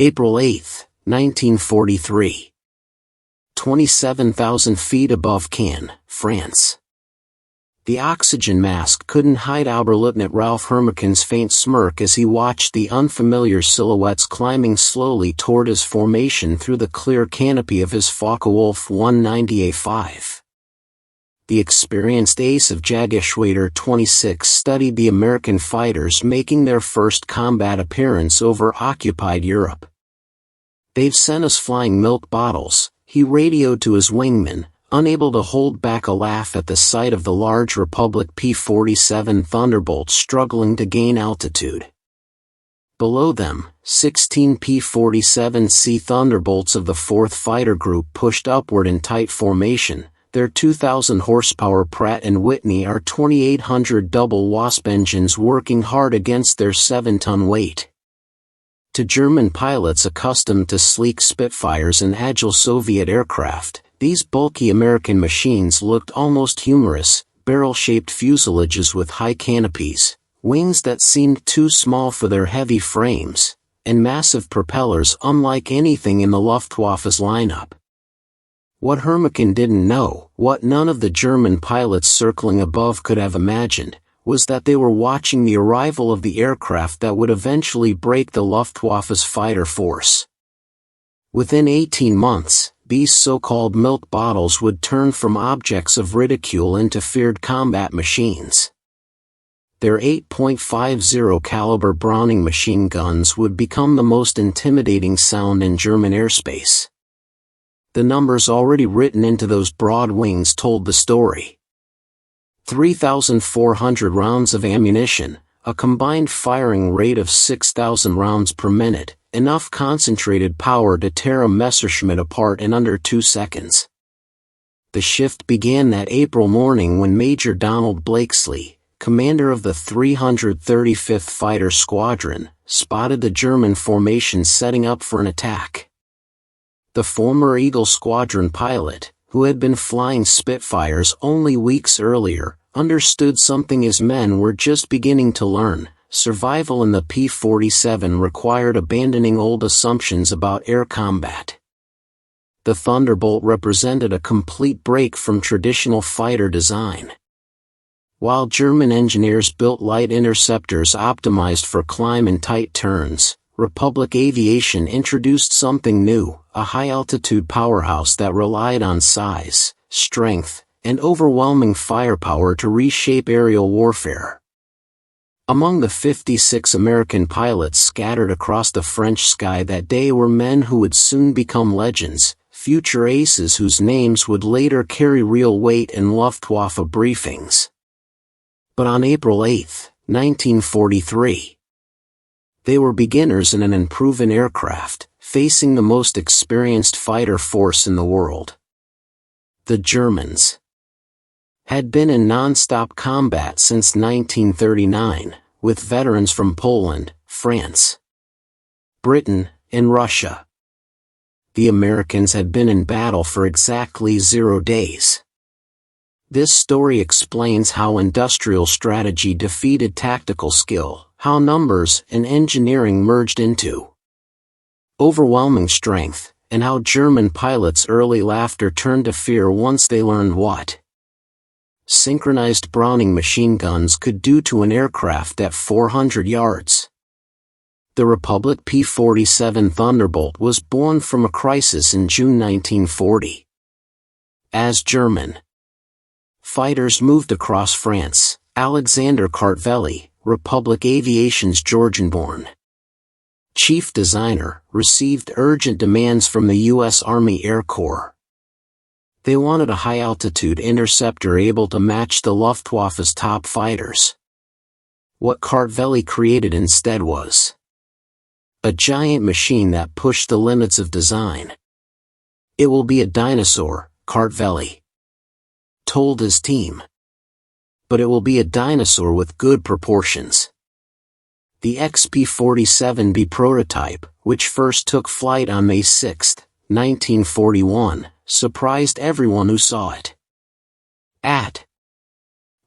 April 8, 1943. 27,000 feet above Cannes, France. The oxygen mask couldn't hide Oberleutnant Ralph Hermiken's faint smirk as he watched the unfamiliar silhouettes climbing slowly toward his formation through the clear canopy of his Focke-Wulf 190A5. The experienced ace of Jägerschwader 26 studied the American fighters making their first combat appearance over occupied Europe. "They've sent us flying milk bottles," he radioed to his wingman, unable to hold back a laugh at the sight of the large Republic P-47 Thunderbolt struggling to gain altitude. Below them, 16 P-47C Thunderbolts of the 4th Fighter Group pushed upward in tight formation, their 2,000 horsepower Pratt & Whitney R2800 double Wasp engines working hard against their 7-ton weight. To German pilots accustomed to sleek Spitfires and agile Soviet aircraft, these bulky American machines looked almost humorous, barrel-shaped fuselages with high canopies, wings that seemed too small for their heavy frames, and massive propellers unlike anything in the Luftwaffe's lineup. What Hermiken didn't know, what none of the German pilots circling above could have imagined, was that they were watching the arrival of the aircraft that would eventually break the Luftwaffe's fighter force. Within 18 months, these so-called milk bottles would turn from objects of ridicule into feared combat machines. Their 8.50 caliber Browning machine guns would become the most intimidating sound in German airspace. The numbers already written into those broad wings told the story. 3,400 rounds of ammunition, a combined firing rate of 6,000 rounds per minute, enough concentrated power to tear a Messerschmitt apart in under 2 seconds. The shift began that April morning when Major Donald Blakesley, commander of the 335th Fighter Squadron, spotted the German formation setting up for an attack. The former Eagle Squadron pilot, who had been flying Spitfires only weeks earlier, understood something his men were just beginning to learn: survival in the P-47 required abandoning old assumptions about air combat. The Thunderbolt represented a complete break from traditional fighter design. While German engineers built light interceptors optimized for climb and tight turns, Republic Aviation introduced something new: a high-altitude powerhouse that relied on size, strength, and overwhelming firepower to reshape aerial warfare. Among the 56 American pilots scattered across the French sky that day were men who would soon become legends, future aces whose names would later carry real weight in Luftwaffe briefings. But on April 8, 1943, they were beginners in an unproven aircraft, facing the most experienced fighter force in the world. The Germans had been in non-stop combat since 1939, with veterans from Poland, France, Britain, and Russia. The Americans had been in battle for exactly 0 days. This story explains how industrial strategy defeated tactical skill, how numbers and engineering merged into overwhelming strength, and how German pilots' early laughter turned to fear once they learned what synchronized Browning machine guns could do to an aircraft at 400 yards. The Republic P-47 Thunderbolt was born from a crisis in June 1940. As German fighters moved across France, Alexander Kartveli, Republic Aviation's Georgian-born chief designer, received urgent demands from the U.S. Army Air Corps. They wanted a high-altitude interceptor able to match the Luftwaffe's top fighters. What Kartveli created instead was a giant machine that pushed the limits of design. "It will be a dinosaur," Kartveli told his team. "But it will be a dinosaur with good proportions." The XP-47B prototype, which first took flight on May 6, 1941, surprised everyone who saw it. At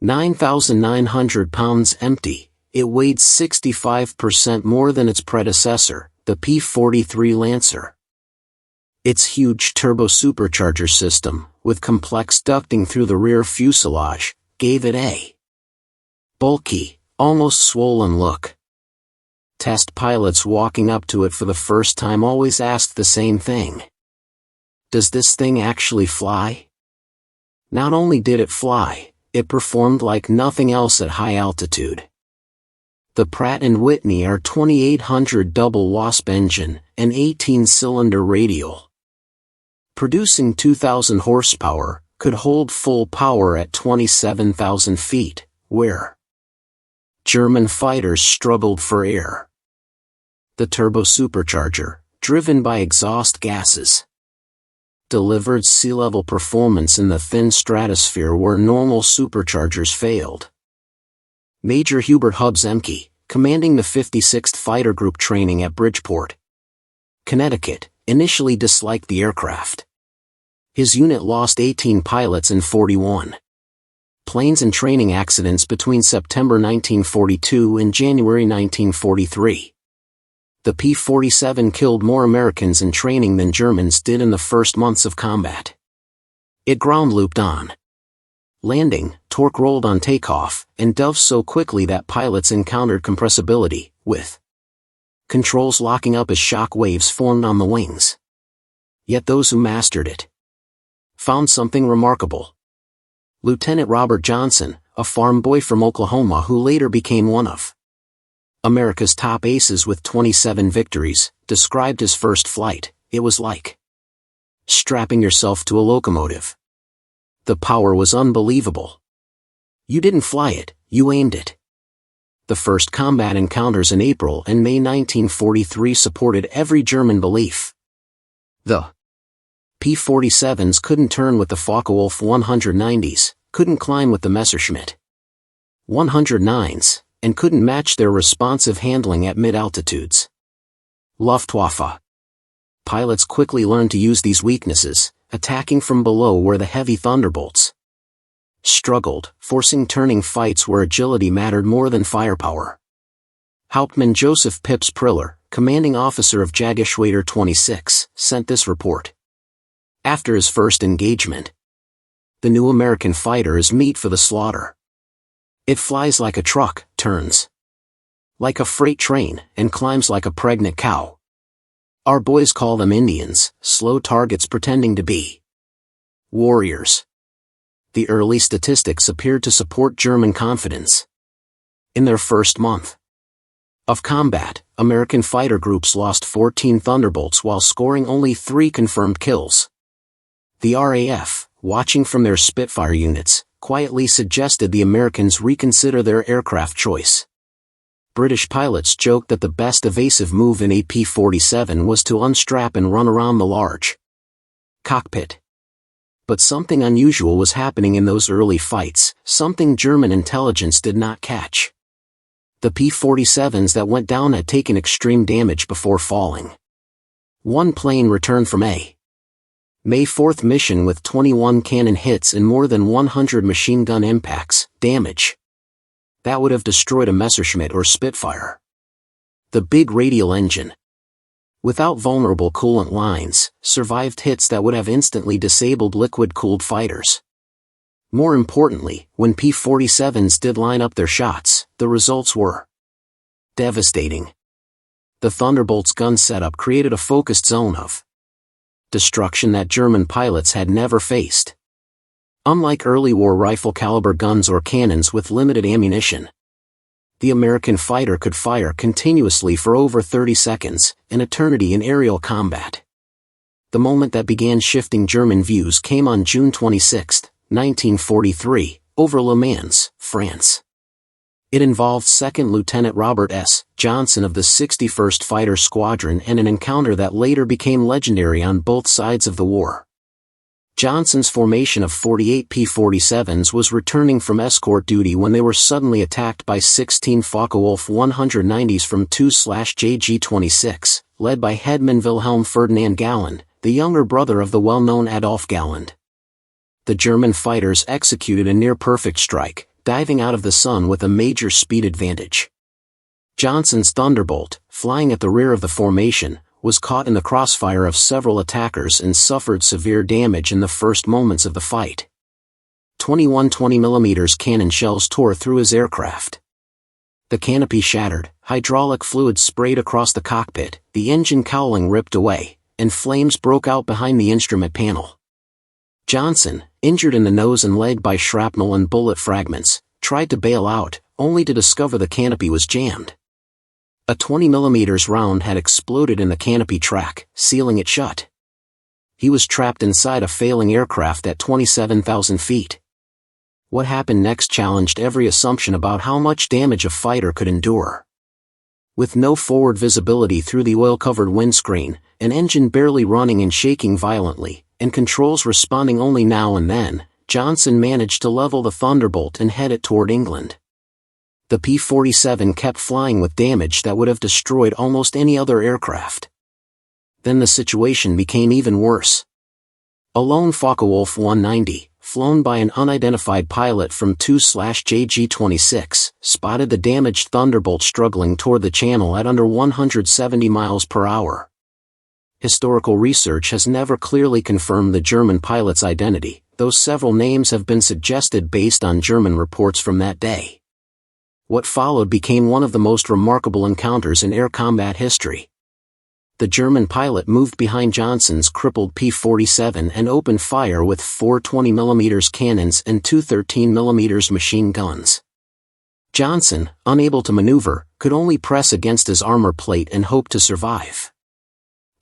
9,900 pounds empty, it weighed 65% more than its predecessor, The P-43 Lancer. Its huge turbo-supercharger system, with complex ducting through the rear fuselage, gave it a bulky, almost swollen look. Test pilots walking up to it for the first time always asked the same thing. Does this thing actually fly? Not only did it fly, it performed like nothing else at high altitude. The Pratt & Whitney R2800 double Wasp engine, an 18-cylinder radial, producing 2,000 horsepower, could hold full power at 27,000 feet, where German fighters struggled for air. The turbo-supercharger, driven by exhaust gases, delivered sea-level performance in the thin stratosphere where normal superchargers failed. Major Hubert Hubbs Emke, commanding the 56th Fighter Group training at Bridgeport, Connecticut, initially disliked the aircraft. His unit lost 18 pilots and 41 planes in training accidents between September 1942 and January 1943. The P-47 killed more Americans in training than Germans did in the first months of combat. It ground looped on landing, torque rolled on takeoff, and dove so quickly that pilots encountered compressibility, with controls locking up as shock waves formed on the wings. Yet those who mastered it found something remarkable. Lieutenant Robert Johnson, a farm boy from Oklahoma who later became one of America's top aces with 27 victories, described his first flight. It was like strapping yourself to a locomotive. The power was unbelievable. You didn't fly it, you aimed it. The first combat encounters in April and May 1943 supported every German belief. The P-47s couldn't turn with the Focke-Wulf 190s, couldn't climb with the Messerschmitt 109s, and couldn't match their responsive handling at mid-altitudes. Luftwaffe pilots quickly learned to use these weaknesses, attacking from below where the heavy Thunderbolts struggled, forcing turning fights where agility mattered more than firepower. Hauptmann Joseph Pips Priller, commanding officer of Jagdgeschwader 26, sent this report. After his first engagement, the new American fighter is meat for the slaughter. It flies like a truck, turns like a freight train, and climbs like a pregnant cow. Our boys call them Indians, slow targets pretending to be warriors. The early statistics appeared to support German confidence. In their first month of combat, American fighter groups lost 14 Thunderbolts while scoring only 3 confirmed kills. The RAF, watching from their Spitfire units, quietly suggested the Americans reconsider their aircraft choice. British pilots joked that the best evasive move in a P-47 was to unstrap and run around the large cockpit. But something unusual was happening in those early fights, something German intelligence did not catch. The P-47s that went down had taken extreme damage before falling. One plane returned from a May 4th mission with 21 cannon hits and more than 100 machine gun impacts, damage that would have destroyed a Messerschmitt or Spitfire. The big radial engine, without vulnerable coolant lines, survived hits that would have instantly disabled liquid-cooled fighters. More importantly, when P-47s did line up their shots, the results were devastating. The Thunderbolt's gun setup created a focused zone of destruction that German pilots had never faced. Unlike early war rifle-caliber guns or cannons with limited ammunition, the American fighter could fire continuously for over 30 seconds, an eternity in aerial combat. The moment that began shifting German views came on June 26, 1943, over Le Mans, France. It involved 2nd Lieutenant Robert S. Johnson of the 61st Fighter Squadron and an encounter that later became legendary on both sides of the war. Johnson's formation of 48 P-47s was returning from escort duty when they were suddenly attacked by 16 Focke-Wulf 190s from 2/JG-26, led by headman Wilhelm Ferdinand Galland, the younger brother of the well-known Adolf Galland. The German fighters executed a near-perfect strike, diving out of the sun with a major speed advantage. Johnson's Thunderbolt, flying at the rear of the formation, was caught in the crossfire of several attackers and suffered severe damage in the first moments of the fight. 21 20mm cannon shells tore through his aircraft. The canopy shattered, hydraulic fluid sprayed across the cockpit, the engine cowling ripped away, and flames broke out behind the instrument panel. Johnson, injured in the nose and leg by shrapnel and bullet fragments, tried to bail out, only to discover the canopy was jammed. A 20mm round had exploded in the canopy track, sealing it shut. He was trapped inside a failing aircraft at 27,000 feet. What happened next challenged every assumption about how much damage a fighter could endure. With no forward visibility through the oil-covered windscreen, an engine barely running and shaking violently, and controls responding only now and then, Johnson managed to level the Thunderbolt and head it toward England. The P-47 kept flying with damage that would have destroyed almost any other aircraft. Then the situation became even worse. A lone Focke-Wulf 190, flown by an unidentified pilot from 2/JG-26, spotted the damaged Thunderbolt struggling toward the channel at under 170 miles per hour. Historical research has never clearly confirmed the German pilot's identity, though several names have been suggested based on German reports from that day. What followed became one of the most remarkable encounters in air combat history. The German pilot moved behind Johnson's crippled P-47 and opened fire with 4 20mm cannons and 2 13mm machine guns. Johnson, unable to maneuver, could only press against his armor plate and hope to survive.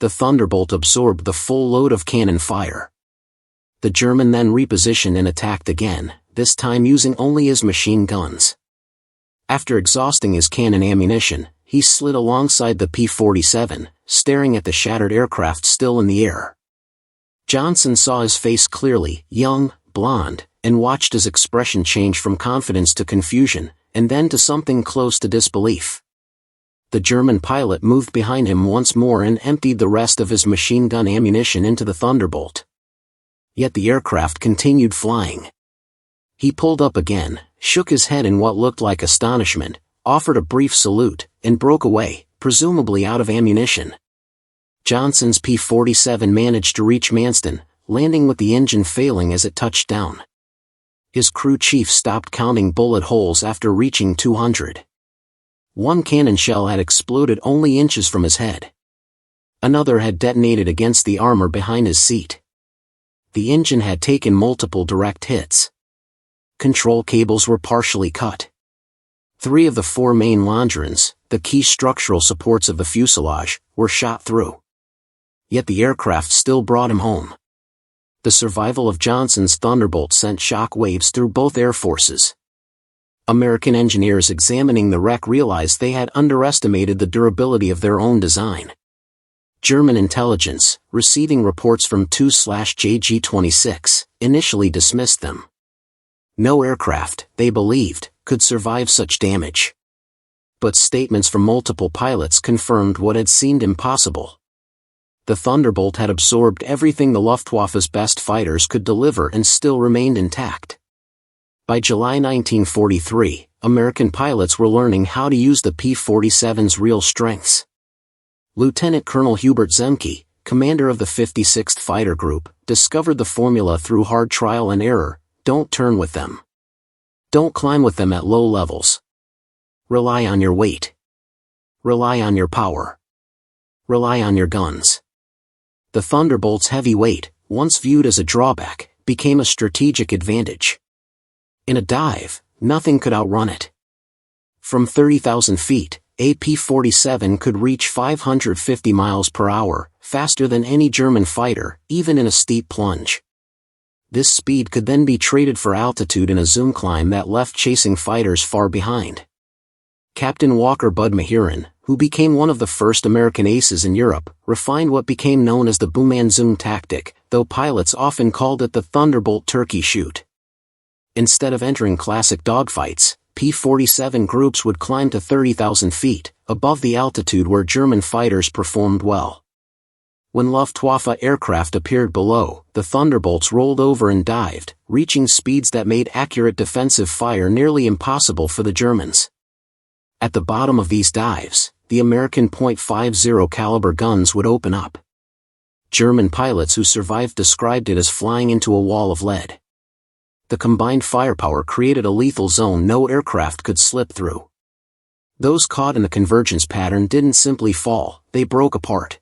The Thunderbolt absorbed the full load of cannon fire. The German then repositioned and attacked again, this time using only his machine guns. After exhausting his cannon ammunition, he slid alongside the P-47, staring at the shattered aircraft still in the air. Johnson saw his face clearly, young, blonde, and watched his expression change from confidence to confusion, and then to something close to disbelief. The German pilot moved behind him once more and emptied the rest of his machine gun ammunition into the Thunderbolt. Yet the aircraft continued flying. He pulled up again, shook his head in what looked like astonishment, offered a brief salute, and broke away, presumably out of ammunition. Johnson's P-47 managed to reach Manston, landing with the engine failing as it touched down. His crew chief stopped counting bullet holes after reaching 200. One cannon shell had exploded only inches from his head. Another had detonated against the armor behind his seat. The engine had taken multiple direct hits. Control cables were partially cut. 3 of the 4 main longerons, the key structural supports of the fuselage, were shot through. Yet the aircraft still brought him home. The survival of Johnson's Thunderbolt sent shock waves through both air forces. American engineers examining the wreck realized they had underestimated the durability of their own design. German intelligence, receiving reports from 2/JG-26, initially dismissed them. No aircraft, they believed, could survive such damage. But statements from multiple pilots confirmed what had seemed impossible. The Thunderbolt had absorbed everything the Luftwaffe's best fighters could deliver and still remained intact. By July 1943, American pilots were learning how to use the P-47's real strengths. Lieutenant Colonel Hubert Zemke, commander of the 56th Fighter Group, discovered the formula through hard trial and error: don't turn with them. Don't climb with them at low levels. Rely on your weight. Rely on your power. Rely on your guns. The Thunderbolt's heavy weight, once viewed as a drawback, became a strategic advantage. In a dive, nothing could outrun it. From 30,000 feet, a P-47 could reach 550 miles per hour, faster than any German fighter, even in a steep plunge. This speed could then be traded for altitude in a zoom climb that left chasing fighters far behind. Captain Walker Bud Mahiran, who became one of the first American aces in Europe, refined what became known as the Booman zoom tactic, though pilots often called it the Thunderbolt turkey shoot. Instead of entering classic dogfights, P-47 groups would climb to 30,000 feet, above the altitude where German fighters performed well. When Luftwaffe aircraft appeared below, the Thunderbolts rolled over and dived, reaching speeds that made accurate defensive fire nearly impossible for the Germans. At the bottom of these dives, the American .50 caliber guns would open up. German pilots who survived described it as flying into a wall of lead. The combined firepower created a lethal zone no aircraft could slip through. Those caught in the convergence pattern didn't simply fall, they broke apart.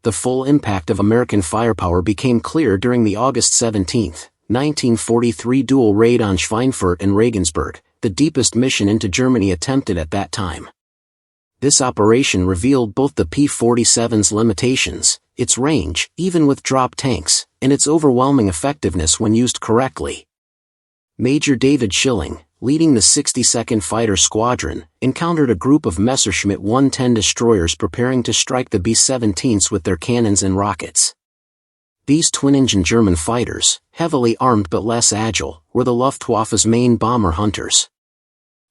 The full impact of American firepower became clear during the August 17, 1943 dual raid on Schweinfurt and Regensburg, the deepest mission into Germany attempted at that time. This operation revealed both the P-47's limitations, its range, even with drop tanks, and its overwhelming effectiveness when used correctly. Major David Schilling, leading the 62nd Fighter Squadron, encountered a group of Messerschmitt 110 destroyers preparing to strike the B-17s with their cannons and rockets. These twin-engine German fighters, heavily armed but less agile, were the Luftwaffe's main bomber hunters.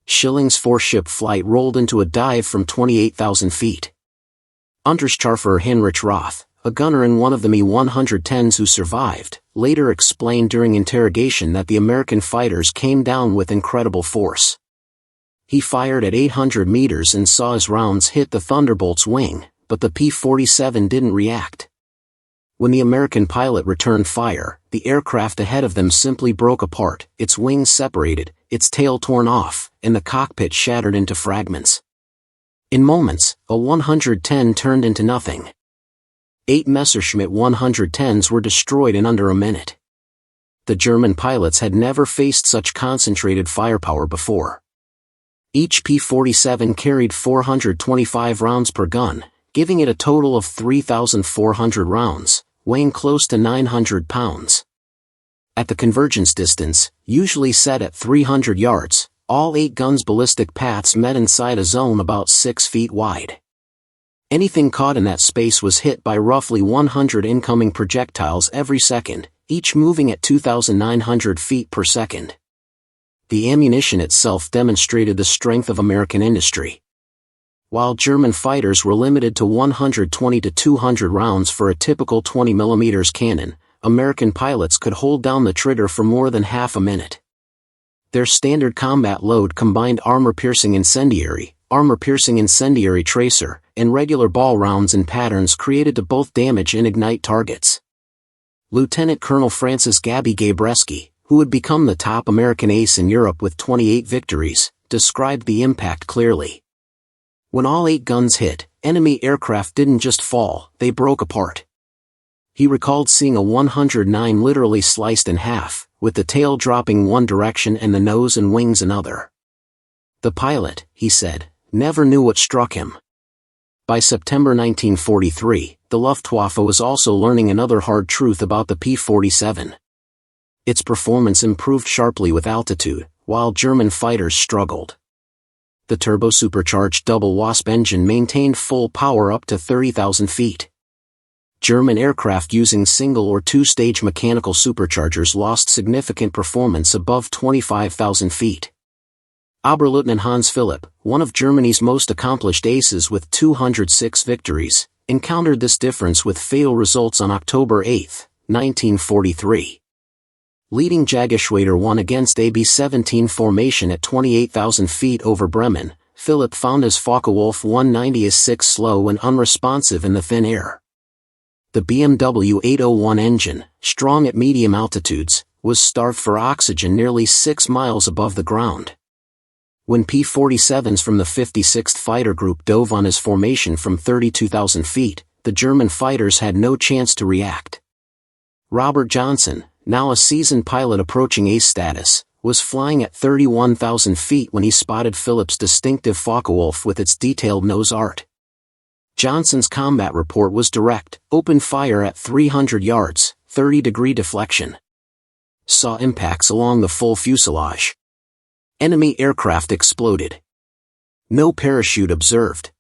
Schilling's four-ship flight rolled into a dive from 28,000 feet. Unterscharfer Heinrich Roth, a gunner in one of the Me-110s who survived, later explained during interrogation that the American fighters came down with incredible force. He fired at 800 meters and saw his rounds hit the Thunderbolt's wing, but the P-47 didn't react. When the American pilot returned fire, the aircraft ahead of them simply broke apart, its wings separated, its tail torn off, and the cockpit shattered into fragments. In moments, a 110 turned into nothing. 8 Messerschmitt 110s were destroyed in under a minute. The German pilots had never faced such concentrated firepower before. Each P-47 carried 425 rounds per gun, giving it a total of 3,400 rounds, weighing close to 900 pounds. At the convergence distance, usually set at 300 yards, all 8 guns' ballistic paths met inside a zone about 6 feet wide. Anything caught in that space was hit by roughly 100 incoming projectiles every second, each moving at 2,900 feet per second. The ammunition itself demonstrated the strength of American industry. While German fighters were limited to 120 to 200 rounds for a typical 20 mm cannon, American pilots could hold down the trigger for more than half a minute. Their standard combat load combined armor-piercing incendiary tracer, and regular ball rounds in patterns created to both damage and ignite targets. Lieutenant Colonel Francis Gabby Gabreski, who would become the top American ace in Europe with 28 victories, described the impact clearly. When all 8 guns hit, enemy aircraft didn't just fall, they broke apart. He recalled seeing a 109 literally sliced in half, with the tail dropping one direction and the nose and wings another. The pilot, he said, never knew what struck him. By September 1943, the Luftwaffe was also learning another hard truth about the P-47. Its performance improved sharply with altitude, while German fighters struggled. The turbo-supercharged double Wasp engine maintained full power up to 30,000 feet. German aircraft using single or two-stage mechanical superchargers lost significant performance above 25,000 feet. Oberleutnant Hans Philipp, one of Germany's most accomplished aces with 206 victories, encountered this difference with fatal results on October 8, 1943. Leading Jagerschwader 1 against a B-17 formation at 28,000 feet over Bremen, Philipp found his Focke-Wulf 190-6 slow and unresponsive in the thin air. The BMW 801 engine, strong at medium altitudes, was starved for oxygen nearly 6 miles above the ground. When P-47s from the 56th Fighter Group dove on his formation from 32,000 feet, the German fighters had no chance to react. Robert Johnson, now a seasoned pilot approaching ace status, was flying at 31,000 feet when he spotted Philipp's distinctive Focke-Wulf with its detailed nose art. Johnson's combat report was direct: open fire at 300 yards, 30-degree deflection. Saw impacts along the full fuselage. Enemy aircraft exploded. No parachute observed.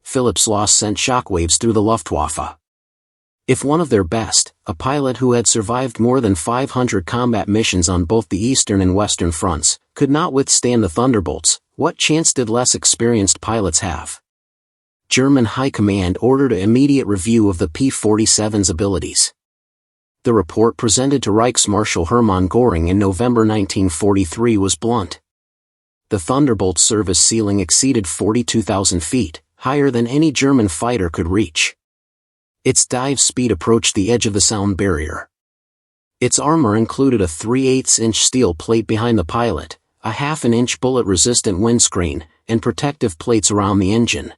Philipp's loss sent shockwaves through the Luftwaffe. If one of their best, a pilot who had survived more than 500 combat missions on both the Eastern and Western fronts, could not withstand the Thunderbolts, what chance did less experienced pilots have? German High Command ordered an immediate review of the P-47's abilities. The report presented to Reichsmarschall Hermann Göring in November 1943 was blunt. The Thunderbolt's service ceiling exceeded 42,000 feet, higher than any German fighter could reach. Its dive speed approached the edge of the sound barrier. Its armor included a 3/8-inch steel plate behind the pilot, a 1/2-inch bullet-resistant windscreen, and protective plates around the engine.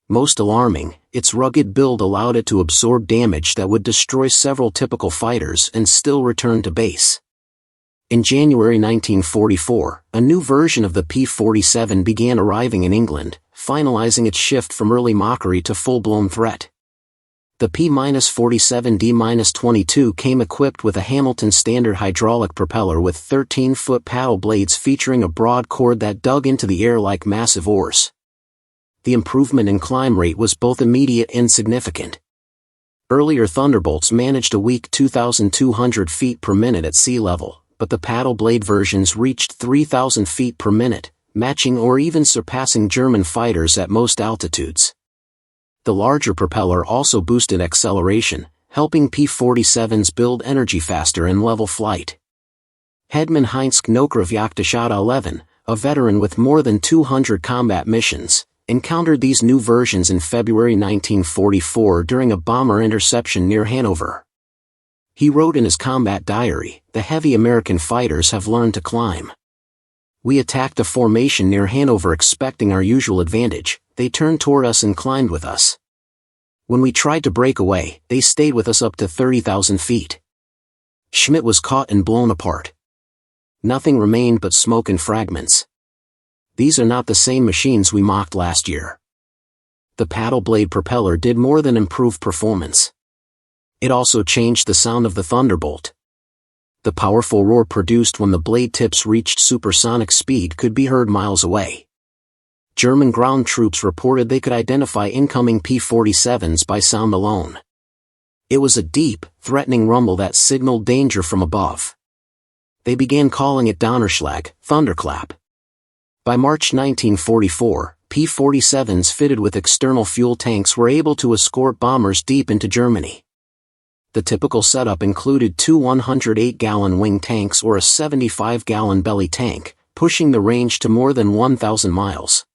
Most alarming, its rugged build allowed it to absorb damage that would destroy several typical fighters and still return to base. In January 1944, a new version of the P-47 began arriving in England, finalizing its shift from early mockery to full-blown threat. The P-47D-22 came equipped with a Hamilton standard hydraulic propeller with 13-foot paddle blades featuring a broad cord that dug into the air like massive oars. The improvement in climb rate was both immediate and significant. Earlier Thunderbolts managed a weak 2,200 feet per minute at sea level, but the paddle blade versions reached 3,000 feet per minute, matching or even surpassing German fighters at most altitudes. The larger propeller also boosted acceleration, helping P-47s build energy faster in level flight. Headman Heinz Knocher of Jagdgeschwader 11, a veteran with more than 200 combat missions, encountered these new versions in February 1944 during a bomber interception near Hanover. He wrote in his combat diary, "The heavy American fighters have learned to climb. We attacked a formation near Hanover expecting our usual advantage, they turned toward us and climbed with us. When we tried to break away, they stayed with us up to 30,000 feet. Schmidt was caught and blown apart. Nothing remained but smoke and fragments. These are not the same machines we mocked last year." The paddle blade propeller did more than improve performance. It also changed the sound of the Thunderbolt. The powerful roar produced when the blade tips reached supersonic speed could be heard miles away. German ground troops reported they could identify incoming P-47s by sound alone. It was a deep, threatening rumble that signaled danger from above. They began calling it Donnerschlag, thunderclap. By March 1944, P-47s fitted with external fuel tanks were able to escort bombers deep into Germany. The typical setup included two 108-gallon wing tanks or a 75-gallon belly tank, pushing the range to more than 1,000 miles.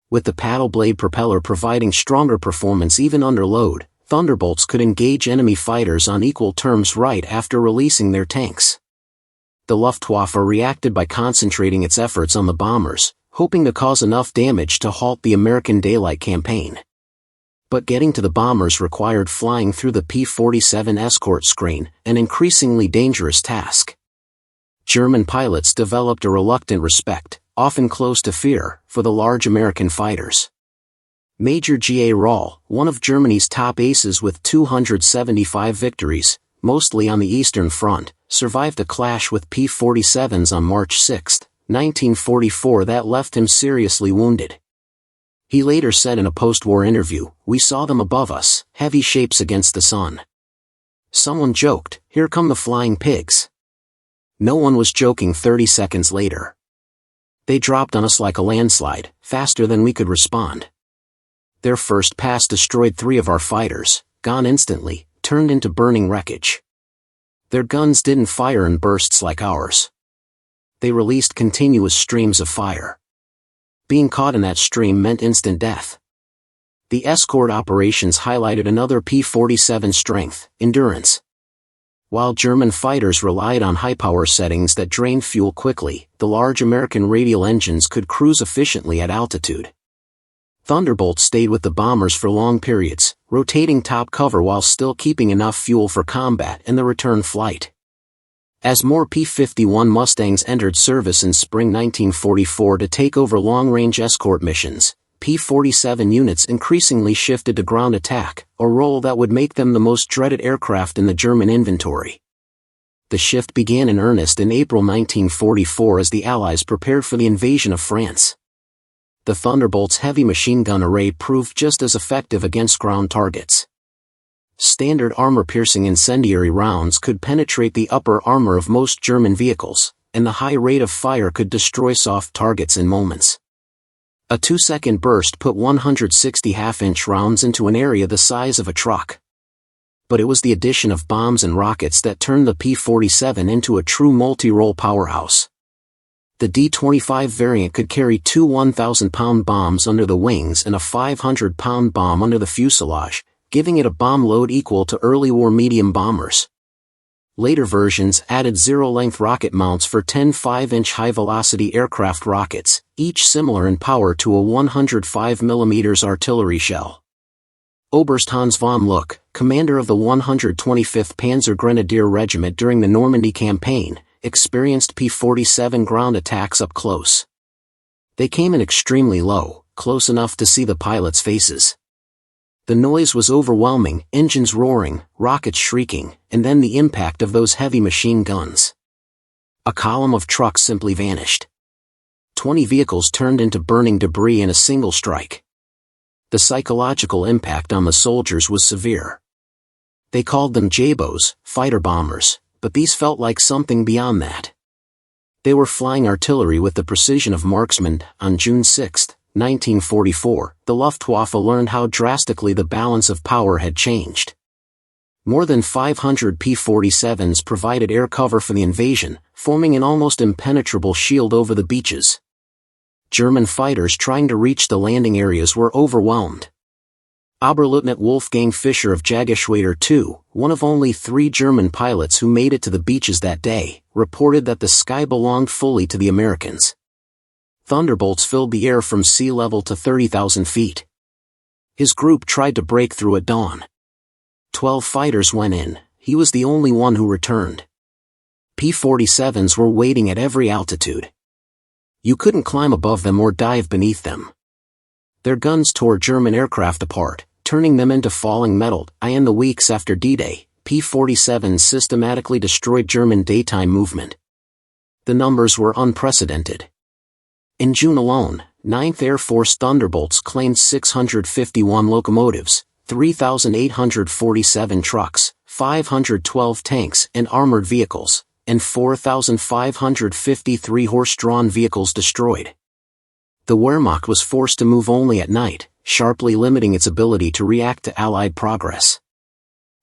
With the paddle blade propeller providing stronger performance even under load, Thunderbolts could engage enemy fighters on equal terms right after releasing their tanks. The Luftwaffe reacted by concentrating its efforts on the bombers, hoping to cause enough damage to halt the American daylight campaign. But getting to the bombers required flying through the P-47 escort screen, an increasingly dangerous task. German pilots developed a reluctant respect, often close to fear, for the large American fighters. Major G.A. Rahl, one of Germany's top aces with 275 victories, mostly on the Eastern Front, survived a clash with P-47s on March 6, 1944 that left him seriously wounded. He later said in a post-war interview, "We saw them above us, heavy shapes against the sun. Someone joked, 'Here come the flying pigs.' No one was joking 30 seconds later. They dropped on us like a landslide, faster than we could respond. Their first pass destroyed 3 of our fighters, gone instantly, turned into burning wreckage. Their guns didn't fire in bursts like ours. They released continuous streams of fire. Being caught in that stream meant instant death." The escort operations highlighted another P-47 strength, endurance. While German fighters relied on high-power settings that drained fuel quickly, the large American radial engines could cruise efficiently at altitude. Thunderbolt stayed with the bombers for long periods, rotating top cover while still keeping enough fuel for combat and the return flight. As more P-51 Mustangs entered service in spring 1944 to take over long-range escort missions, P-47 units increasingly shifted to ground attack, a role that would make them the most dreaded aircraft in the German inventory. The shift began in earnest in April 1944 as the Allies prepared for the invasion of France. The Thunderbolt's heavy machine gun array proved just as effective against ground targets. Standard armor-piercing incendiary rounds could penetrate the upper armor of most German vehicles, and the high rate of fire could destroy soft targets in moments. A 2-second burst put 160 half-inch rounds into an area the size of a truck. But it was the addition of bombs and rockets that turned the P-47 into a true multi-role powerhouse. The D-25 variant could carry two 1,000-pound bombs under the wings and a 500-pound bomb under the fuselage, giving it a bomb load equal to early war medium bombers. Later versions added zero-length rocket mounts for 10 5-inch high-velocity aircraft rockets, each similar in power to a 105 mm artillery shell. Oberst Hans von Luck, commander of the 125th Panzer Grenadier Regiment during the Normandy campaign, experienced P-47 ground attacks up close. They came in extremely low, close enough to see the pilots' faces. The noise was overwhelming, engines roaring, rockets shrieking, and then the impact of those heavy machine guns. A column of trucks simply vanished. 20 vehicles turned into burning debris in a single strike. The psychological impact on the soldiers was severe. They called them JBOs, fighter bombers, but these felt like something beyond that. They were flying artillery with the precision of marksmen. On June 6, 1944, the Luftwaffe learned how drastically the balance of power had changed. More than 500 P-47s provided air cover for the invasion, forming an almost impenetrable shield over the beaches. German fighters trying to reach the landing areas were overwhelmed. Oberleutnant Wolfgang Fischer of Jägerschwader II, one of only 3 German pilots who made it to the beaches that day, reported that the sky belonged fully to the Americans. Thunderbolts filled the air from sea level to 30,000 feet. His group tried to break through at dawn. 12 fighters went in, he was the only one who returned. P-47s were waiting at every altitude. You couldn't climb above them or dive beneath them. Their guns tore German aircraft apart, turning them into falling metal. In the weeks after D-Day, P-47s systematically destroyed German daytime movement. The numbers were unprecedented. In June alone, 9th Air Force Thunderbolts claimed 651 locomotives, 3,847 trucks, 512 tanks and armored vehicles, and 4,553 horse-drawn vehicles destroyed. The Wehrmacht was forced to move only at night, sharply limiting its ability to react to Allied progress.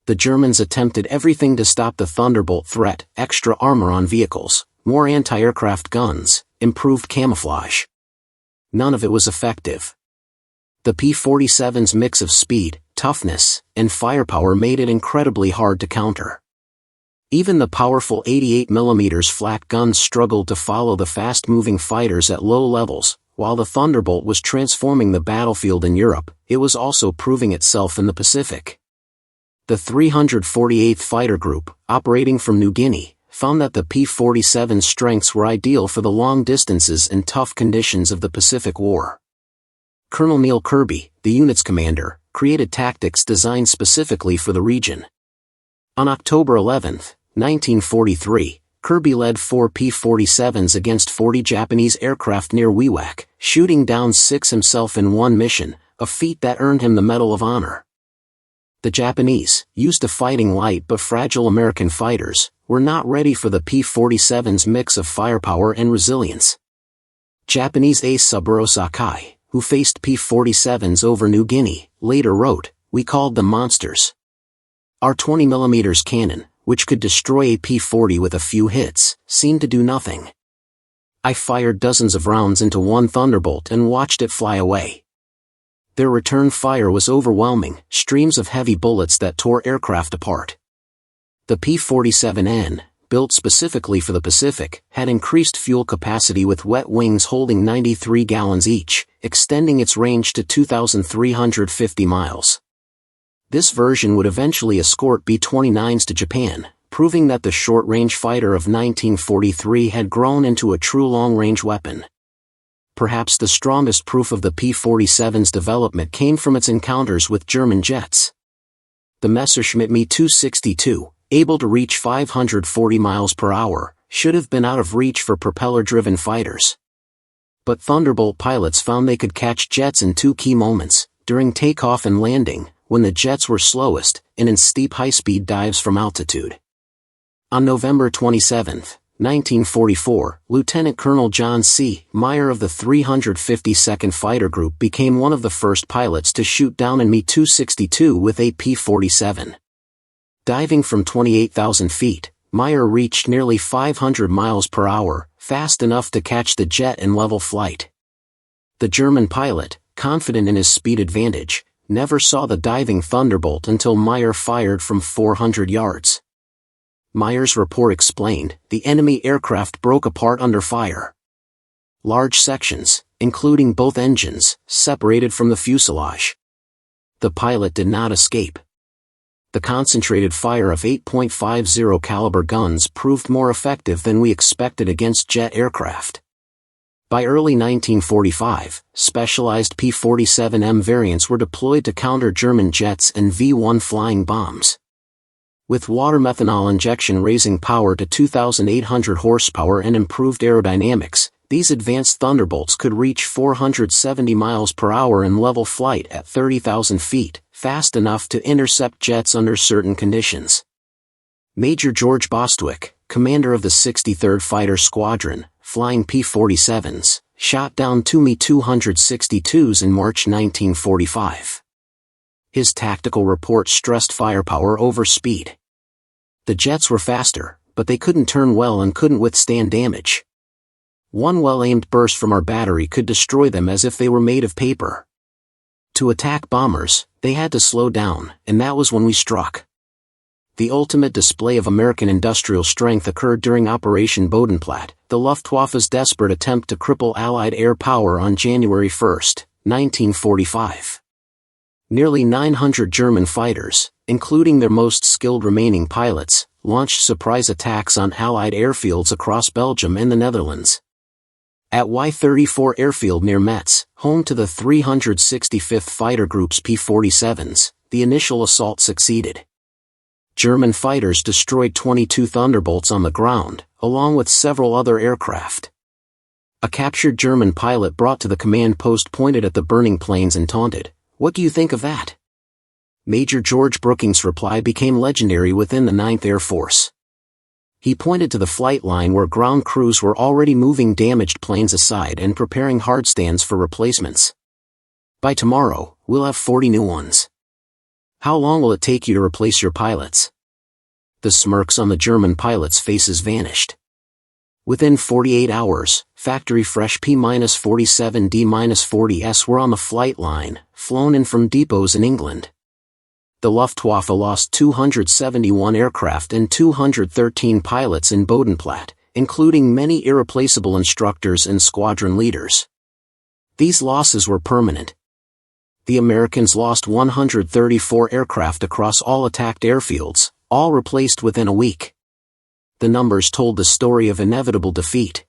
The Germans attempted everything to stop the Thunderbolt threat: extra armor on vehicles, more anti-aircraft guns, improved camouflage. None of it was effective. The P-47's mix of speed, toughness, and firepower made it incredibly hard to counter. Even the powerful 88 mm flak guns struggled to follow the fast-moving fighters at low levels. While the Thunderbolt was transforming the battlefield in Europe, it was also proving itself in the Pacific. The 348th Fighter Group, operating from New Guinea, found that the P-47's strengths were ideal for the long distances and tough conditions of the Pacific War. Colonel Neil Kirby, the unit's commander, created tactics designed specifically for the region. On October 11, 1943, Kirby led 4 P-47s against 40 Japanese aircraft near Wewak, shooting down 6 himself in one mission, a feat that earned him the Medal of Honor. The Japanese, used to fighting light but fragile American fighters, were not ready for the P-47's mix of firepower and resilience. Japanese ace Saburo Sakai, who faced P-47s over New Guinea, later wrote, "We called them monsters. Our 20 mm cannon, which could destroy a P-40 with a few hits, seemed to do nothing. I fired dozens of rounds into one Thunderbolt and watched it fly away. Their return fire was overwhelming, streams of heavy bullets that tore aircraft apart." The P-47N, built specifically for the Pacific, had increased fuel capacity with wet wings holding 93 gallons each, extending its range to 2,350 miles. This version would eventually escort B-29s to Japan, proving that the short-range fighter of 1943 had grown into a true long-range weapon. Perhaps the strongest proof of the P-47's development came from its encounters with German jets. The Messerschmitt Me-262, able to reach 540 miles per hour, should have been out of reach for propeller-driven fighters. But Thunderbolt pilots found they could catch jets in 2 key moments: during takeoff and landing, when the jets were slowest, and in steep high-speed dives from altitude. On November 27, 1944, Lieutenant Colonel John C. Meyer of the 352nd Fighter Group became one of the first pilots to shoot down an Me-262 with a P-47. Diving from 28,000 feet, Meyer reached nearly 500 miles per hour, fast enough to catch the jet in level flight. The German pilot, confident in his speed advantage, never saw the diving Thunderbolt until Meyer fired from 400 yards. Meyer's report explained, the enemy aircraft broke apart under fire. Large sections, including both engines, separated from the fuselage. The pilot did not escape. The concentrated fire of 8.50 caliber guns proved more effective than we expected against jet aircraft. By early 1945, specialized P-47M variants were deployed to counter German jets and V-1 flying bombs. With water methanol injection raising power to 2,800 horsepower and improved aerodynamics, these advanced Thunderbolts could reach 470 miles per hour in level flight at 30,000 feet, fast enough to intercept jets under certain conditions. Major George Bostwick, commander of the 63rd Fighter Squadron, flying P-47s, shot down two Me-262s in March 1945. His tactical report stressed firepower over speed. The jets were faster, but they couldn't turn well and couldn't withstand damage. One well-aimed burst from our battery could destroy them as if they were made of paper. To attack bombers, they had to slow down, and that was when we struck. The ultimate display of American industrial strength occurred during Operation Bodenplatte, the Luftwaffe's desperate attempt to cripple Allied air power on January 1, 1945. Nearly 900 German fighters, including their most skilled remaining pilots, launched surprise attacks on Allied airfields across Belgium and the Netherlands. At Y-34 Airfield near Metz, home to the 365th Fighter Group's P-47s, the initial assault succeeded. German fighters destroyed 22 Thunderbolts on the ground, along with several other aircraft. A captured German pilot brought to the command post pointed at the burning planes and taunted, "What do you think of that?" Major George Brookings' reply became legendary within the 9th Air Force. He pointed to the flight line where ground crews were already moving damaged planes aside and preparing hardstands for replacements. "By tomorrow, we'll have 40 new ones. How long will it take you to replace your pilots?" The smirks on the German pilots' faces vanished. Within 48 hours, factory-fresh P-47D-40s were on the flight line, flown in from depots in England. The Luftwaffe lost 271 aircraft and 213 pilots in Bodenplatte, including many irreplaceable instructors and squadron leaders. These losses were permanent. The Americans lost 134 aircraft across all attacked airfields, all replaced within a week. The numbers told the story of inevitable defeat.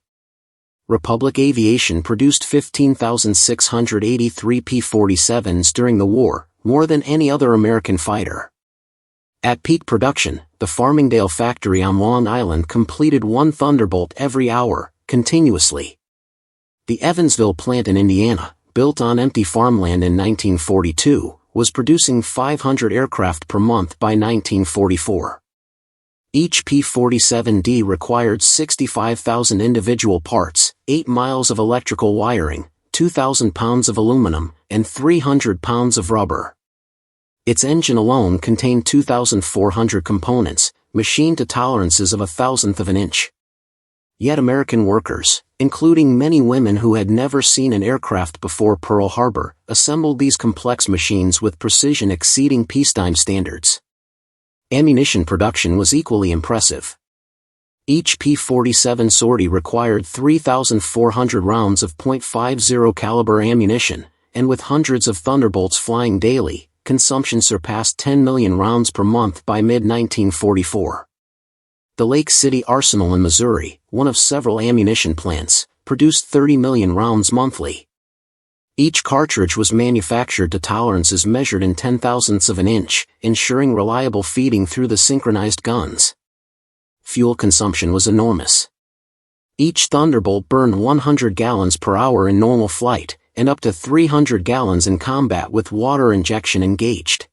Republic Aviation produced 15,683 P-47s during the war, more than any other American fighter. At peak production, the Farmingdale factory on Long Island completed one Thunderbolt every hour, continuously. The Evansville plant in Indiana, built on empty farmland in 1942, was producing 500 aircraft per month by 1944. Each P-47D required 65,000 individual parts, 8 miles of electrical wiring, 2,000 pounds of aluminum, and 300 pounds of rubber. Its engine alone contained 2,400 components, machined to tolerances of 1,000th of an inch. Yet American workers, including many women who had never seen an aircraft before Pearl Harbor, assembled these complex machines with precision exceeding peacetime standards. Ammunition production was equally impressive. Each P-47 sortie required 3,400 rounds of .50 caliber ammunition, and with hundreds of Thunderbolts flying daily, consumption surpassed 10 million rounds per month by mid-1944. The Lake City Arsenal in Missouri, one of several ammunition plants, produced 30 million rounds monthly. Each cartridge was manufactured to tolerances measured in 10,000ths of an inch, ensuring reliable feeding through the synchronized guns. Fuel consumption was enormous. Each Thunderbolt burned 100 gallons per hour in normal flight, and up to 300 gallons in combat with water injection engaged.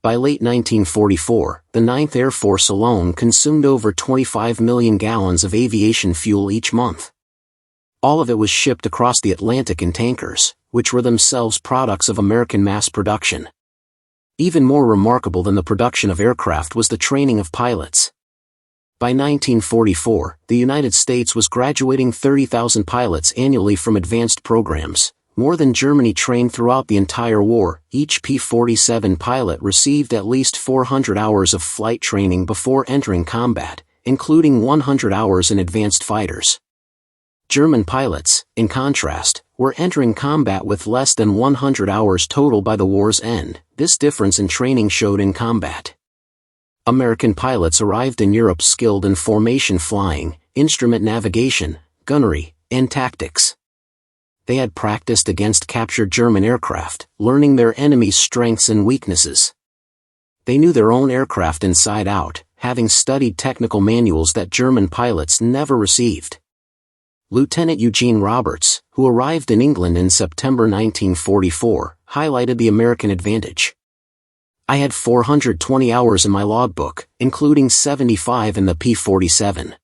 By late 1944, the 9th Air Force alone consumed over 25 million gallons of aviation fuel each month. All of it was shipped across the Atlantic in tankers, which were themselves products of American mass production. Even more remarkable than the production of aircraft was the training of pilots. By 1944, the United States was graduating 30,000 pilots annually from advanced programs, more than Germany trained throughout the entire war. Each P-47 pilot received at least 400 hours of flight training before entering combat, including 100 hours in advanced fighters. German pilots, in contrast, were entering combat with less than 100 hours total by the war's end. This difference in training showed in combat. American pilots arrived in Europe skilled in formation flying, instrument navigation, gunnery, and tactics. They had practiced against captured German aircraft, learning their enemy's strengths and weaknesses. They knew their own aircraft inside out, having studied technical manuals that German pilots never received. Lieutenant Eugene Roberts, who arrived in England in September 1944, highlighted the American advantage. I had 420 hours in my logbook, including 75 in the P-47.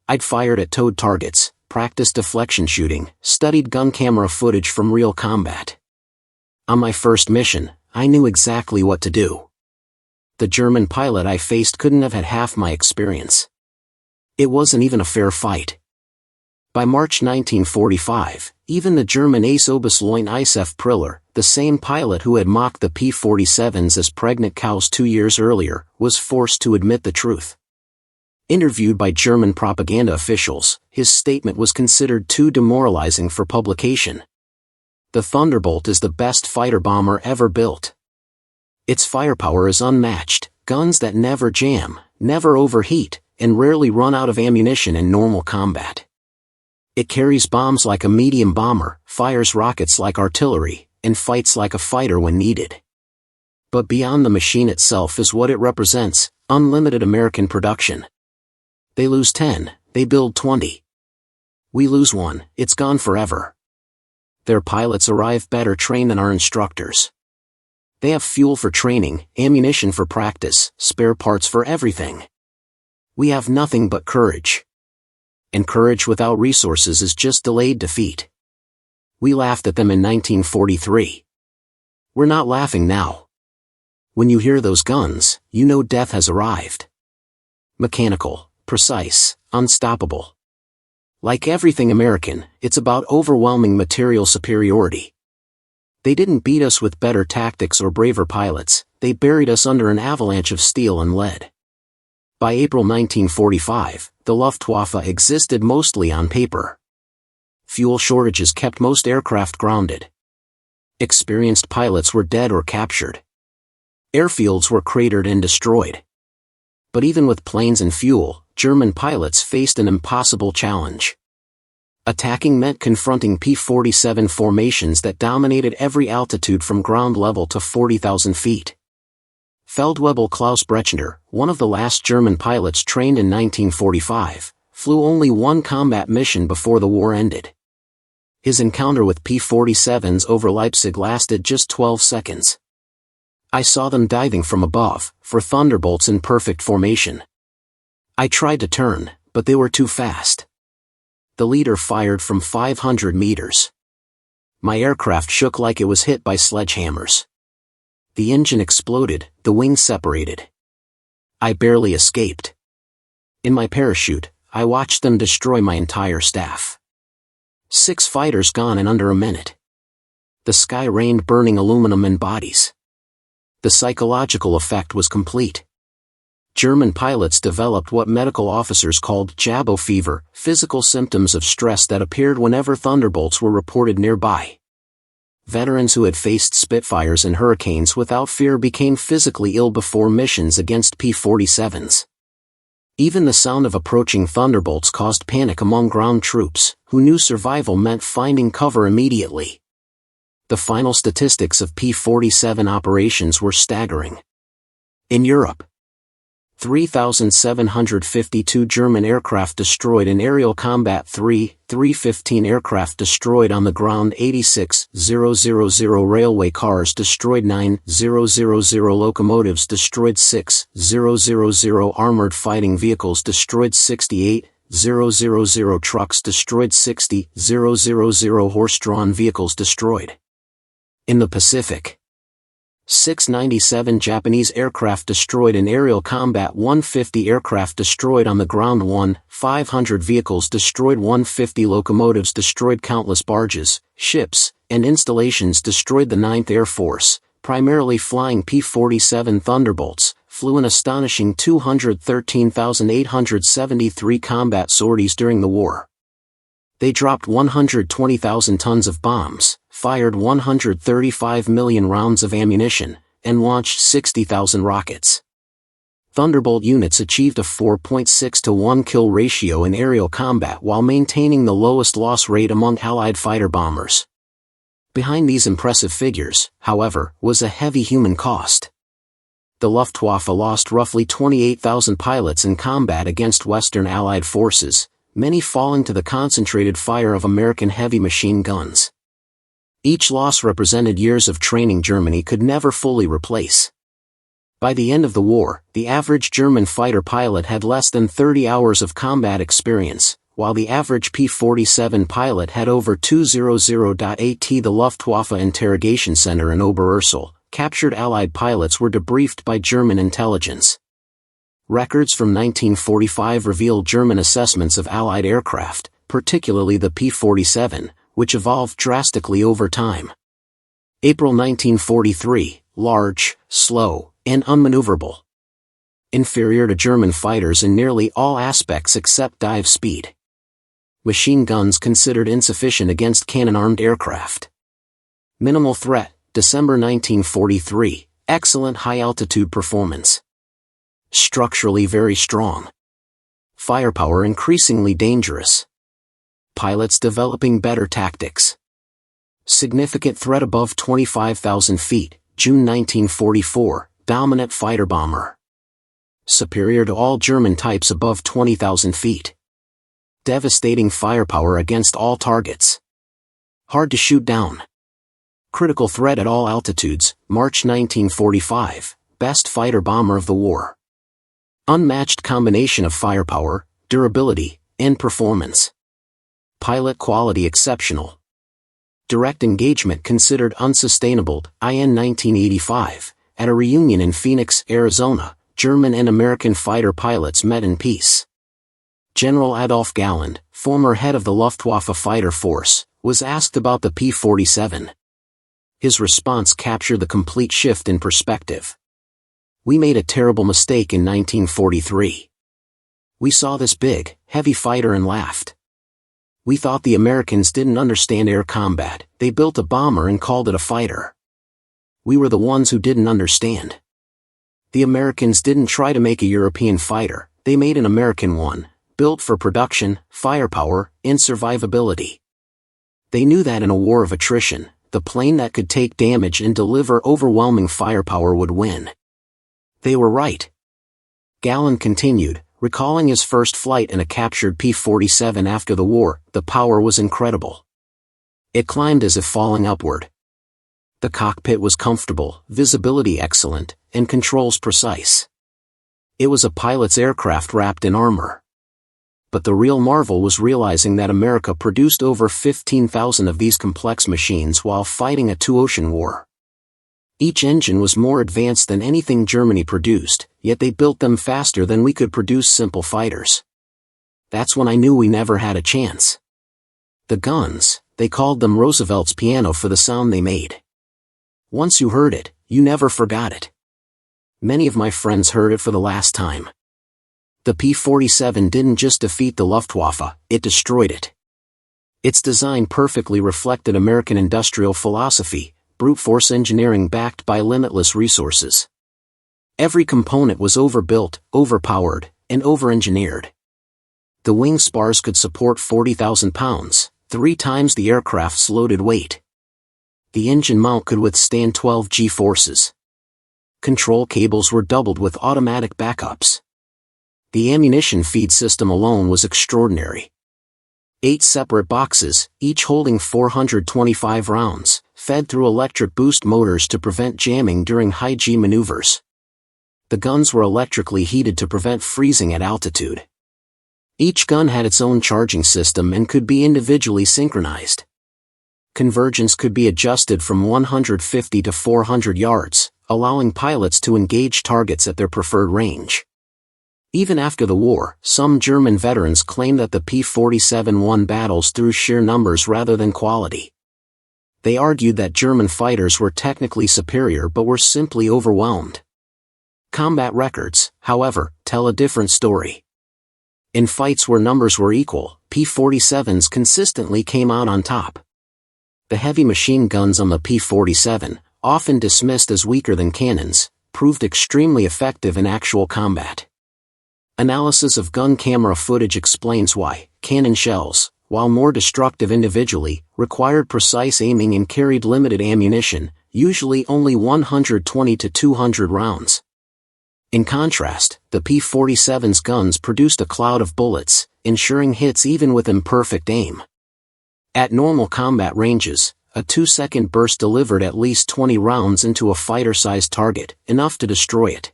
I'd fired at towed targets, practiced deflection shooting, studied gun camera footage from real combat. On my first mission, I knew exactly what to do. The German pilot I faced couldn't have had half my experience. It wasn't even a fair fight. By March 1945, even the German ace Oberstleutnant Isef Priller, the same pilot who had mocked the P-47s as pregnant cows 2 years earlier, was forced to admit the truth. Interviewed by German propaganda officials, his statement was considered too demoralizing for publication. The Thunderbolt is the best fighter bomber ever built. Its firepower is unmatched, guns that never jam, never overheat, and rarely run out of ammunition in normal combat. It carries bombs like a medium bomber, fires rockets like artillery, and fights like a fighter when needed. But beyond the machine itself is what it represents: unlimited American production. They lose 10, they build 20. We lose 1, it's gone forever. Their pilots arrive better trained than our instructors. They have fuel for training, ammunition for practice, spare parts for everything. We have nothing but courage. And courage without resources is just delayed defeat. We laughed at them in 1943. We're not laughing now. When you hear those guns, you know death has arrived. Mechanical, precise, unstoppable. Like everything American, it's about overwhelming material superiority. They didn't beat us with better tactics or braver pilots, they buried us under an avalanche of steel and lead. By April 1945, the Luftwaffe existed mostly on paper. Fuel shortages kept most aircraft grounded. Experienced pilots were dead or captured. Airfields were cratered and destroyed. But even with planes and fuel, German pilots faced an impossible challenge. Attacking meant confronting P-47 formations that dominated every altitude from ground level to 40,000 feet. Feldwebel Klaus Brechner, one of the last German pilots trained in 1945, flew only one combat mission before the war ended. His encounter with P-47s over Leipzig lasted just 12 seconds. I saw them diving from above, for Thunderbolts in perfect formation. I tried to turn, but they were too fast. The leader fired from 500 meters. My aircraft shook like it was hit by sledgehammers. The engine exploded, the wings separated. I barely escaped. In my parachute, I watched them destroy my entire staff. 6 fighters gone in under a minute. The sky rained burning aluminum and bodies. The psychological effect was complete. German pilots developed what medical officers called jabo fever, physical symptoms of stress that appeared whenever Thunderbolts were reported nearby. Veterans who had faced Spitfires and Hurricanes without fear became physically ill before missions against P-47s. Even the sound of approaching Thunderbolts caused panic among ground troops, who knew survival meant finding cover immediately. The final statistics of P-47 operations were staggering. In Europe, 3,752 German aircraft destroyed in aerial combat, 315 aircraft destroyed on the ground, 86,000 railway cars destroyed, 9,000 locomotives destroyed, 6,000 armored fighting vehicles destroyed, 68,000 trucks destroyed, 60,000 horse-drawn vehicles destroyed. In the Pacific, 697 Japanese aircraft destroyed in aerial combat, 150 aircraft destroyed on the ground, 500 vehicles destroyed, 150 locomotives destroyed, countless barges, ships, and installations destroyed. The 9th Air Force, primarily flying P-47 Thunderbolts, flew an astonishing 213,873 combat sorties during the war. They dropped 120,000 tons of bombs, fired 135 million rounds of ammunition, and launched 60,000 rockets. Thunderbolt units achieved a 4.6 to 1 kill ratio in aerial combat while maintaining the lowest loss rate among Allied fighter bombers. Behind these impressive figures, however, was a heavy human cost. The Luftwaffe lost roughly 28,000 pilots in combat against Western Allied forces, many falling to the concentrated fire of American heavy machine guns. Each loss represented years of training Germany could never fully replace. By the end of the war, the average German fighter pilot had less than 30 hours of combat experience, while the average P-47 pilot had over 200. The Luftwaffe Interrogation Center in Oberursel, captured Allied pilots were debriefed by German intelligence. Records from 1945 reveal German assessments of Allied aircraft, particularly the P-47, which evolved drastically over time. April 1943, large, slow, and unmaneuverable. Inferior to German fighters in nearly all aspects except dive speed. Machine guns considered insufficient against cannon-armed aircraft. Minimal threat, December 1943, excellent high-altitude performance. Structurally very strong. Firepower increasingly dangerous. Pilots developing better tactics. Significant threat above 25,000 feet, June 1944, dominant fighter bomber. Superior to all German types above 20,000 feet. Devastating firepower against all targets. Hard to shoot down. Critical threat at all altitudes, March 1945, best fighter bomber of the war. Unmatched combination of firepower, durability, and performance. Pilot quality exceptional. Direct engagement considered unsustainable, IN 1985, at a reunion in Phoenix, Arizona, German and American fighter pilots met in peace. General Adolf Galland, former head of the Luftwaffe fighter force, was asked about the P-47. His response captured the complete shift in perspective. We made a terrible mistake in 1943. We saw this big, heavy fighter and laughed. We thought the Americans didn't understand air combat, they built a bomber and called it a fighter. We were the ones who didn't understand. The Americans didn't try to make a European fighter, they made an American one, built for production, firepower, and survivability. They knew that in a war of attrition, the plane that could take damage and deliver overwhelming firepower would win. They were right. Galland continued, recalling his first flight in a captured P-47 after the war. The power was incredible. It climbed as if falling upward. The cockpit was comfortable, visibility excellent, and controls precise. It was a pilot's aircraft wrapped in armor. But the real marvel was realizing that America produced over 15,000 of these complex machines while fighting a two-ocean war. Each engine was more advanced than anything Germany produced, yet they built them faster than we could produce simple fighters. That's when I knew we never had a chance. The guns, they called them Roosevelt's piano for the sound they made. Once you heard it, you never forgot it. Many of my friends heard it for the last time. The P-47 didn't just defeat the Luftwaffe, it destroyed it. Its design perfectly reflected American industrial philosophy, brute force engineering backed by limitless resources. Every component was overbuilt, overpowered, and over-engineered. The wing spars could support 40,000 pounds, 3 times the aircraft's loaded weight. The engine mount could withstand 12 G-forces. Control cables were doubled with automatic backups. The ammunition feed system alone was extraordinary. 8 separate boxes, each holding 425 rounds, fed through electric boost motors to prevent jamming during high-G maneuvers. The guns were electrically heated to prevent freezing at altitude. Each gun had its own charging system and could be individually synchronized. Convergence could be adjusted from 150 to 400 yards, allowing pilots to engage targets at their preferred range. Even after the war, some German veterans claim that the P-47 won battles through sheer numbers rather than quality. They argued that German fighters were technically superior but were simply overwhelmed. Combat records, however, tell a different story. In fights where numbers were equal, P-47s consistently came out on top. The heavy machine guns on the P-47, often dismissed as weaker than cannons, proved extremely effective in actual combat. Analysis of gun camera footage explains why cannon shells, while more destructive individually, required precise aiming and carried limited ammunition, usually only 120 to 200 rounds. In contrast, the P-47's guns produced a cloud of bullets, ensuring hits even with imperfect aim. At normal combat ranges, a 2-second burst delivered at least 20 rounds into a fighter-sized target, enough to destroy it.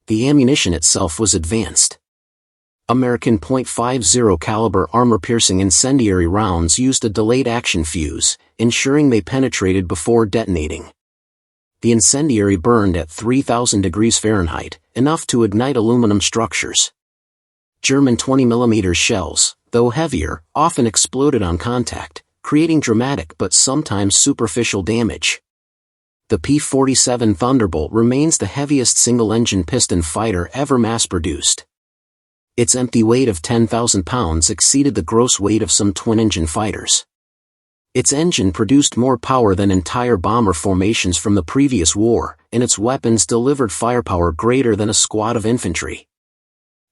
The ammunition itself was advanced. American .50 caliber armor-piercing incendiary rounds used a delayed action fuse, ensuring they penetrated before detonating. The incendiary burned at 3,000 degrees Fahrenheit, enough to ignite aluminum structures. German 20mm shells, though heavier, often exploded on contact, creating dramatic but sometimes superficial damage. The P-47 Thunderbolt remains the heaviest single-engine piston fighter ever mass-produced. Its empty weight of 10,000 pounds exceeded the gross weight of some twin-engine fighters. Its engine produced more power than entire bomber formations from the previous war, and its weapons delivered firepower greater than a squad of infantry.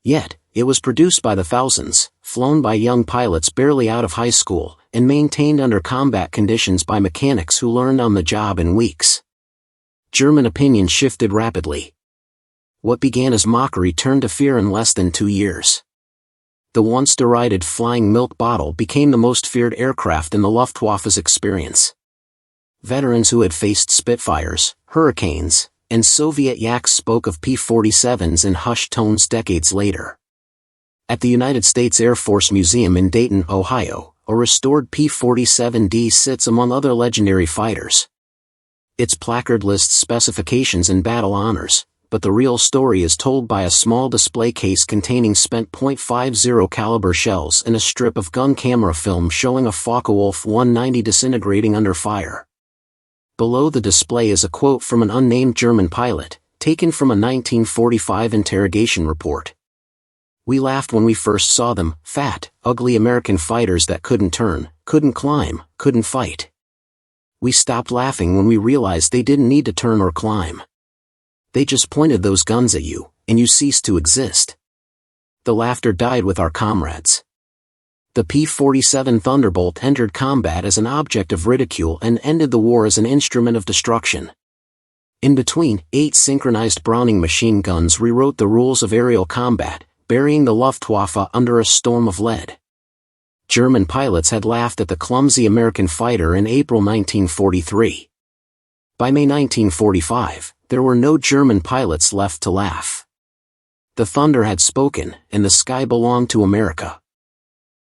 Yet, it was produced by the thousands, flown by young pilots barely out of high school, and maintained under combat conditions by mechanics who learned on the job in weeks. German opinion shifted rapidly. What began as mockery turned to fear in less than 2 years. The once derided flying milk bottle became the most feared aircraft in the Luftwaffe's experience. Veterans who had faced Spitfires, Hurricanes, and Soviet Yaks spoke of P-47s in hushed tones decades later. At the United States Air Force Museum in Dayton, Ohio, a restored P-47D sits among other legendary fighters. Its placard lists specifications and battle honors, but the real story is told by a small display case containing spent .50 caliber shells and a strip of gun camera film showing a Focke-Wulf 190 disintegrating under fire. Below the display is a quote from an unnamed German pilot, taken from a 1945 interrogation report. "We laughed when we first saw them, fat, ugly American fighters that couldn't turn, couldn't climb, couldn't fight. We stopped laughing when we realized they didn't need to turn or climb. They just pointed those guns at you, and you ceased to exist." The laughter died with our comrades. The P-47 Thunderbolt entered combat as an object of ridicule and ended the war as an instrument of destruction. In between, 8 synchronized Browning machine guns rewrote the rules of aerial combat, burying the Luftwaffe under a storm of lead. German pilots had laughed at the clumsy American fighter in April 1943. By May 1945, there were no German pilots left to laugh. The thunder had spoken, and the sky belonged to America.